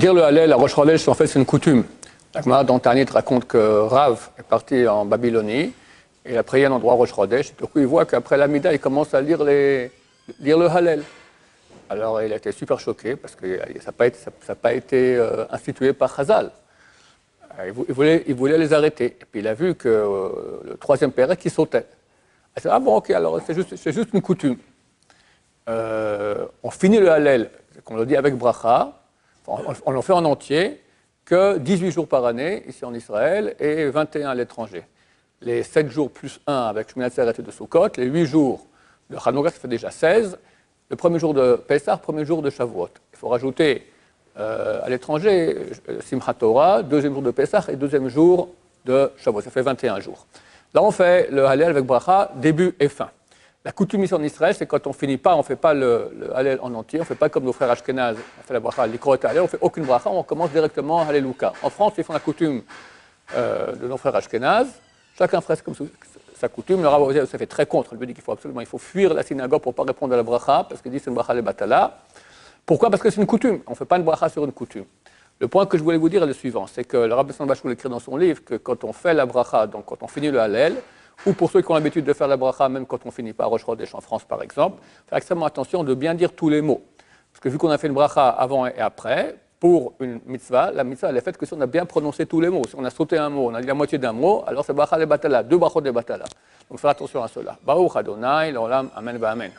Dire le Hallel à Rosh Chodesh, en fait, c'est une coutume. La Gemara dans Ta'anit raconte que Rav est parti en Babylonie et il a prié un endroit Rosh Chodesh. Et du coup, il voit qu'après l'Amida, il commence à lire le Hallel. Alors, il a été super choqué parce que ça n'a pas été institué par Chazal. Il voulait les arrêter. Et puis, il a vu que le troisième père qui sautait. Il a dit, ah bon, ok, alors c'est juste une coutume. On finit le Hallel, qu'on le dit avec bracha, on le fait en entier, que 18 jours par année, ici en Israël, et 21 à l'étranger. Les 7 jours plus 1 avec Shmini Atzeret et de Sukkot, les 8 jours de Hanouka, ça fait déjà 16, le premier jour de Pessah, premier jour de Shavuot. Il faut rajouter à l'étranger Simchat Torah, deuxième jour de Pessah et deuxième jour de Shavuot, ça fait 21 jours. Là, on fait le Hallel avec bracha, début et fin. La coutume ici en Israël, c'est quand on finit pas, on ne fait pas le Hallel en entier, on ne fait pas comme nos frères Ashkenaz, on fait la bracha, l'Ikro et Hallel, on ne fait aucune bracha, on commence directement Halleluka. En France, ils font la coutume de nos frères Ashkenaz, chacun ferait comme sa coutume. Le Rav ça fait très contre, il lui dit il faut fuir la synagogue pour ne pas répondre à la bracha, parce qu'il dit c'est une bracha le batala. Pourquoi? Parce que c'est une coutume, on ne fait pas une bracha sur une coutume. Le point que je voulais vous dire est le suivant, c'est que le Rabbi Bachou écrit dans son livre que quand on fait la bracha, donc quand on finit le Hallel, ou pour ceux qui ont l'habitude de faire la bracha, même quand on finit par Rosh Chodesh en France par exemple, faire extrêmement attention de bien dire tous les mots. Parce que vu qu'on a fait une bracha avant et après, pour une mitzvah, la mitzvah elle est faite que si on a bien prononcé tous les mots. Si on a sauté un mot, on a dit la moitié d'un mot, alors c'est bracha le batala, deux brachot de batala. Donc faire attention à cela. Baruch Adonai, l'olam, amen, amen.